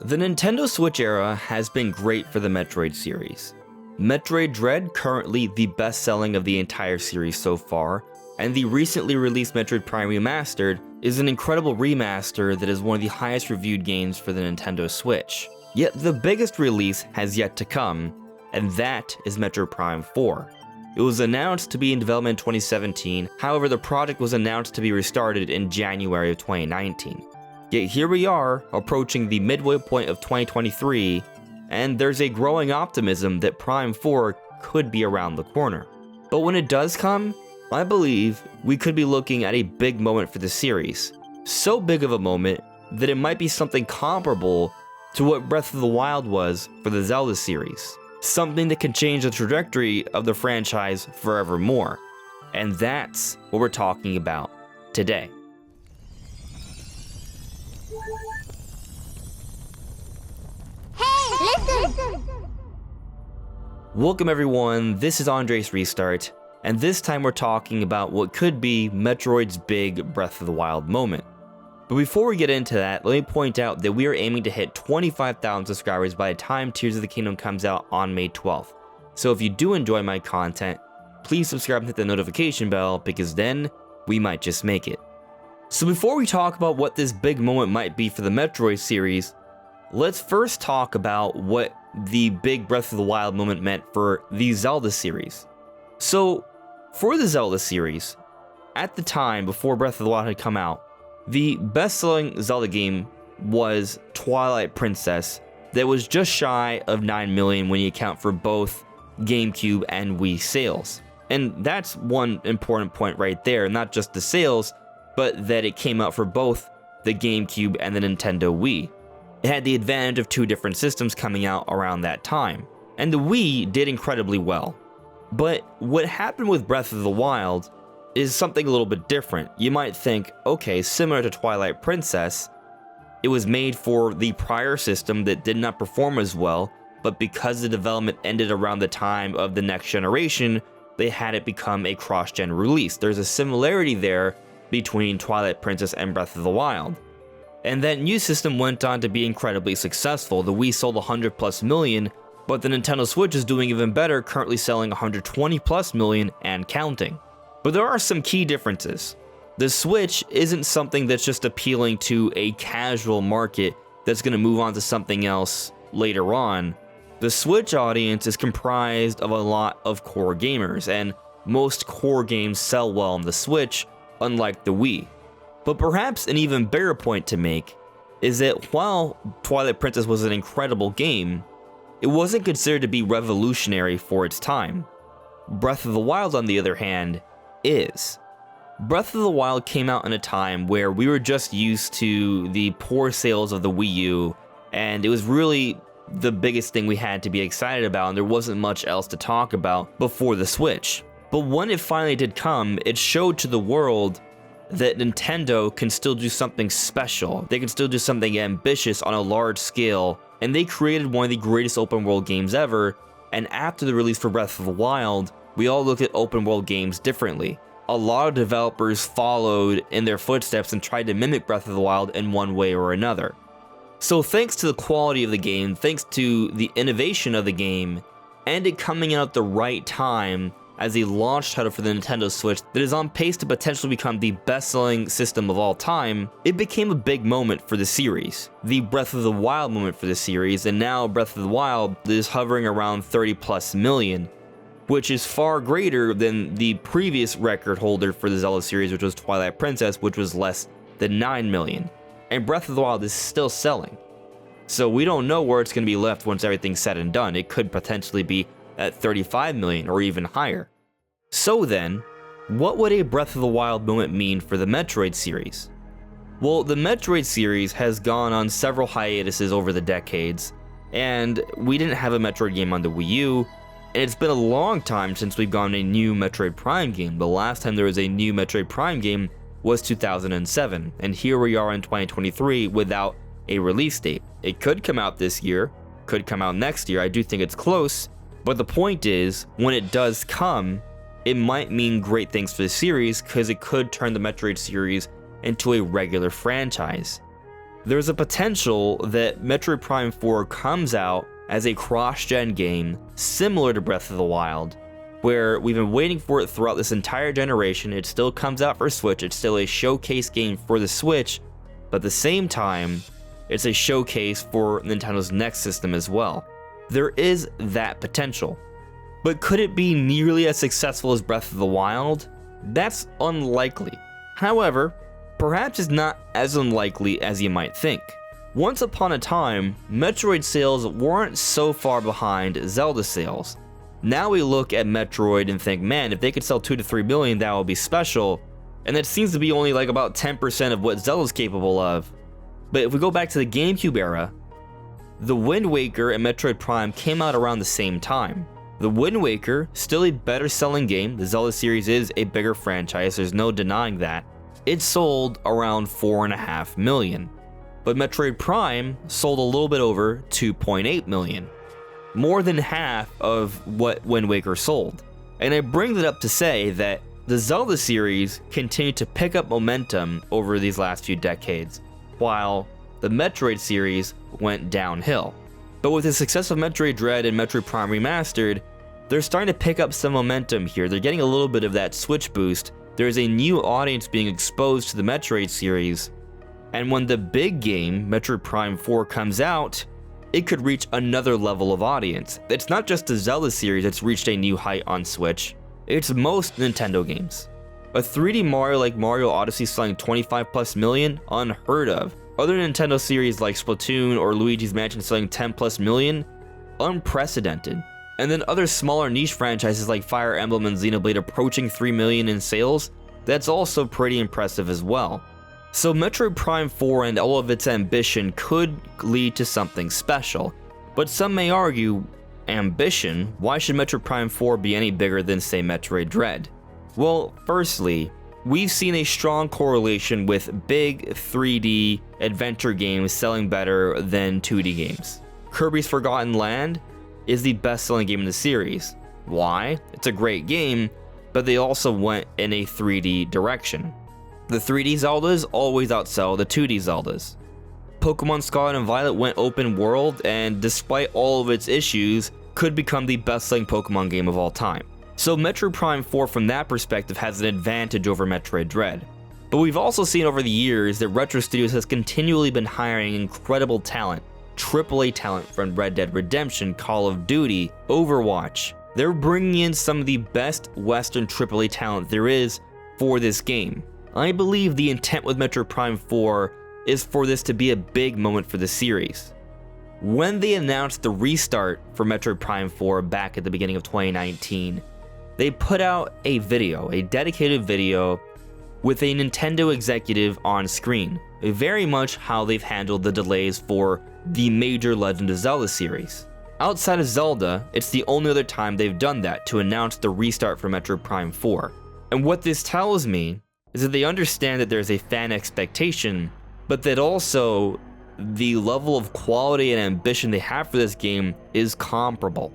The Nintendo Switch era has been great for the Metroid series. Metroid Dread, currently the best-selling of the entire series so far, and the recently released Metroid Prime Remastered is an incredible remaster that is one of the highest reviewed games for the Nintendo Switch. Yet the biggest release has yet to come, and that is Metroid Prime 4. It was announced to be in development in 2017, however the project was announced to be restarted in January of 2019. Yet here we are, approaching the midway point of 2023, and there's a growing optimism that Prime 4 could be around the corner. But when it does come, I believe we could be looking at a big moment for the series. So big of a moment that it might be something comparable to what Breath of the Wild was for the Zelda series. Something that can change the trajectory of the franchise forevermore. And that's what we're talking about today. Welcome everyone, this is Andre's Restart, and this time we're talking about what could be Metroid's big Breath of the Wild moment. But before we get into that, let me point out that we are aiming to hit 25,000 subscribers by the time Tears of the Kingdom comes out on May 12th. So if you do enjoy my content, please subscribe and hit the notification bell, because then we might just make it. So before we talk about what this big moment might be for the Metroid series, let's first talk about what the big Breath of the Wild moment meant for the Zelda series. So, for the Zelda series, at the time before Breath of the Wild had come out, the best-selling Zelda game was Twilight Princess, that was just shy of 9 million when you account for both GameCube and Wii sales. And that's one important point right there, not just the sales, but that it came out for both the GameCube and the Nintendo Wii. It had the advantage of two different systems coming out around that time, and the Wii did incredibly well. But what happened with Breath of the Wild is something a little bit different. You might think, okay, similar to Twilight Princess, it was made for the prior system that did not perform as well, but because the development ended around the time of the next generation, they had it become a cross-gen release. There's a similarity there between Twilight Princess and Breath of the Wild. And that new system went on to be incredibly successful. The Wii sold 100 plus million, but the Nintendo Switch is doing even better, currently selling 120 plus million and counting. But there are some key differences. The Switch isn't something that's just appealing to a casual market that's going to move on to something else later on. The Switch audience is comprised of a lot of core gamers, and most core games sell well on the Switch, unlike the Wii. But perhaps an even bigger point to make is that while Twilight Princess was an incredible game, it wasn't considered to be revolutionary for its time. Breath of the Wild, on the other hand, is. Breath of the Wild came out in a time where we were just used to the poor sales of the Wii U, and it was really the biggest thing we had to be excited about, and there wasn't much else to talk about before the Switch. But when it finally did come, it showed to the world that Nintendo can still do something special. They can still do something ambitious on a large scale, and they created one of the greatest open world games ever. And after the release for Breath of the Wild, we all looked at open world games differently. A lot of developers followed in their footsteps and tried to mimic Breath of the Wild in one way or another. So thanks to the quality of the game, thanks to the innovation of the game, and it coming out at the right time as a launch title for the Nintendo Switch that is on pace to potentially become the best-selling system of all time, it became a big moment for the series. The Breath of the Wild moment for the series, and now Breath of the Wild is hovering around 30 plus million, which is far greater than the previous record holder for the Zelda series, which was Twilight Princess, which was less than 9 million. And Breath of the Wild is still selling. So we don't know where it's going to be left once everything's said and done. It could potentially be at 35 million or even higher. So then, what would a Breath of the Wild moment mean for the Metroid series? Well, the Metroid series has gone on several hiatuses over the decades, and we didn't have a Metroid game on the Wii U, and it's been a long time since we've gotten a new Metroid Prime game. The last time there was a new Metroid Prime game was 2007, and here we are in 2023 without a release date. It could come out this year, could come out next year. I do think it's close. But the point is, when it does come, it might mean great things for the series, because it could turn the Metroid series into a regular franchise. there's a potential that Metroid Prime 4 comes out as a cross-gen game similar to Breath of the Wild, where we've been waiting for it throughout this entire generation. It still comes out for Switch, it's still a showcase game for the Switch, but at the same time, it's a showcase for Nintendo's next system as well. There is that potential. But could it be nearly as successful as Breath of the Wild? That's unlikely. However, perhaps it's not as unlikely as you might think. Once upon a time, Metroid sales weren't so far behind Zelda sales. Now we look at Metroid and think, man, if they could sell 2 to 3 million, that would be special. And that seems to be only like about 10% of what Zelda's capable of. But if we go back to the GameCube era, the Wind Waker and Metroid Prime came out around the same time. The Wind Waker, still a better selling game. The Zelda series is a bigger franchise, there's no denying that. It sold around 4.5 million. But Metroid Prime sold a little bit over 2.8 million. More than half of what Wind Waker sold. And I bring that up to say that the Zelda series continued to pick up momentum over these last few decades, while the Metroid series went downhill. But with the success of Metroid Dread and Metroid Prime Remastered, they're starting to pick up some momentum here. They're getting a little bit of that Switch boost. There's a new audience being exposed to the Metroid series, and when the big game, Metroid Prime 4, comes out, it could reach another level of audience. It's not just the Zelda series that's reached a new height on Switch, it's most Nintendo games. A 3D Mario like Mario Odyssey selling 25 plus million? Unheard of. Other Nintendo series like Splatoon or Luigi's Mansion selling 10 plus million? Unprecedented. And then other smaller niche franchises like Fire Emblem and Xenoblade approaching 3 million in sales? That's also pretty impressive as well. So Metroid Prime 4 and all of its ambition could lead to something special, but some may argue, ambition? Why should Metroid Prime 4 be any bigger than, say, Metroid Dread? Well, firstly, we've seen a strong correlation with big 3D adventure games selling better than 2D games. Kirby's Forgotten Land is the best-selling game in the series. Why? It's a great game, but they also went in a 3D direction. The 3D Zeldas always outsell the 2D Zeldas. Pokemon Scarlet and Violet went open world, and despite all of its issues, could become the best-selling Pokemon game of all time. So Metroid Prime 4 from that perspective has an advantage over Metroid Dread. But we've also seen over the years that Retro Studios has continually been hiring incredible talent, AAA talent from Red Dead Redemption, Call of Duty, Overwatch. They're bringing in some of the best Western AAA talent there is for this game. I believe the intent with Metroid Prime 4 is for this to be a big moment for the series. When they announced the restart for Metroid Prime 4 back at the beginning of 2019, they put out a video, a dedicated video, with a Nintendo executive on screen, very much how they've handled the delays for the major Legend of Zelda series. Outside of Zelda, it's the only other time they've done that, to announce the restart for Metroid Prime 4. And what this tells me is that they understand that there's a fan expectation, but that also the level of quality and ambition they have for this game is comparable.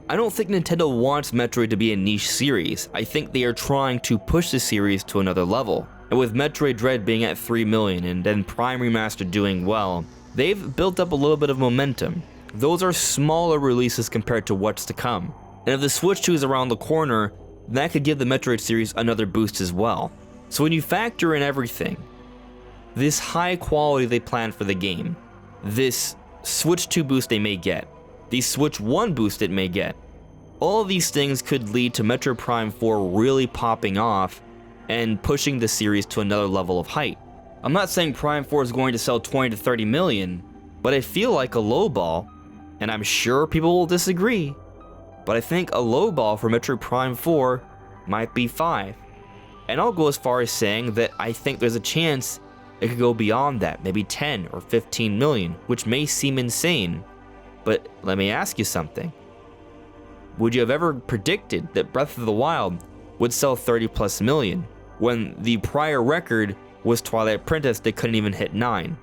I don't think Nintendo wants Metroid to be a niche series. I think they are trying to push the series to another level. And with Metroid Dread being at 3 million and then Prime Remastered doing well, they've built up a little bit of momentum. Those are smaller releases compared to what's to come. And if the Switch 2 is around the corner, that could give the Metroid series another boost as well. So when you factor in everything, this high quality they plan for the game, this Switch 2 boost they may get, the Switch 1 boost it may get, all of these things could lead to Metroid Prime 4 really popping off and pushing the series to another level of height. I'm not saying Prime 4 is going to sell 20 to 30 million, but I feel like a lowball, and I'm sure people will disagree, but I think a lowball for Metroid Prime 4 might be 5. And I'll go as far as saying that I think there's a chance it could go beyond that, maybe 10 or 15 million, which may seem insane. But let me ask you something. Would you have ever predicted that Breath of the Wild would sell 30 plus million, when the prior record was Twilight Princess that couldn't even hit 9?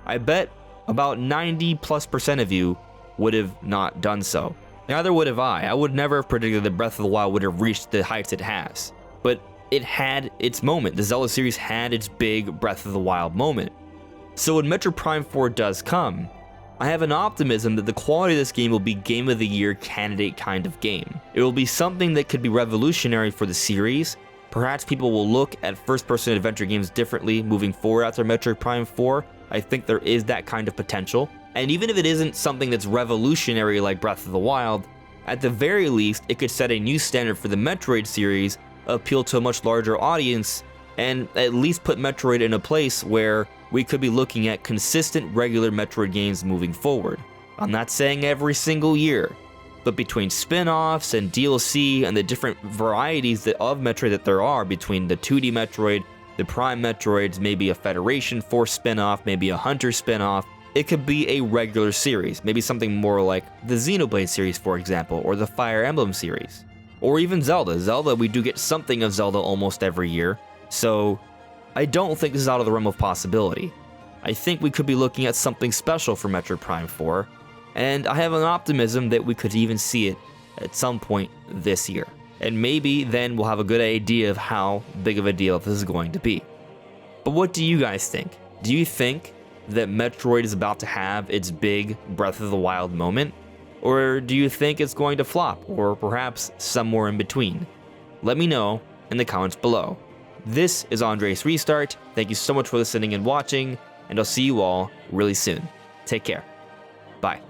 I bet about 90+% of you would have not done so. Neither would have I. I would never have predicted that Breath of the Wild would have reached the heights it has. But it had its moment. The Zelda series had its big Breath of the Wild moment. So when Metroid Prime 4 does come, I have an optimism that the quality of this game will be Game of the Year candidate kind of game. It will be something that could be revolutionary for the series. Perhaps people will look at first-person adventure games differently moving forward after Metroid Prime 4. I think there is that kind of potential. And even if it isn't something that's revolutionary like Breath of the Wild, at the very least, it could set a new standard for the Metroid series, appeal to a much larger audience, and at least put Metroid in a place where we could be looking at consistent regular Metroid games moving forward. I'm not saying every single year, but between spin-offs and DLC and the different varieties of Metroid that there are between the 2D Metroid, the Prime Metroids, maybe a Federation Force spin-off, maybe a Hunter spin-off, it could be a regular series, maybe something more like the Xenoblade series, for example, or the Fire Emblem series. Or even Zelda. Zelda, we do get something of Zelda almost every year, so I don't think this is out of the realm of possibility. I think we could be looking at something special for Metroid Prime 4, and I have an optimism that we could even see it at some point this year. And maybe then we'll have a good idea of how big of a deal this is going to be. But what do you guys think? Do you think that Metroid is about to have its big Breath of the Wild moment? Or do you think it's going to flop, or perhaps somewhere in between? Let me know in the comments below. This is Andres Restart. Thank you so much for listening and watching, and I'll see you all really soon. Take care. Bye.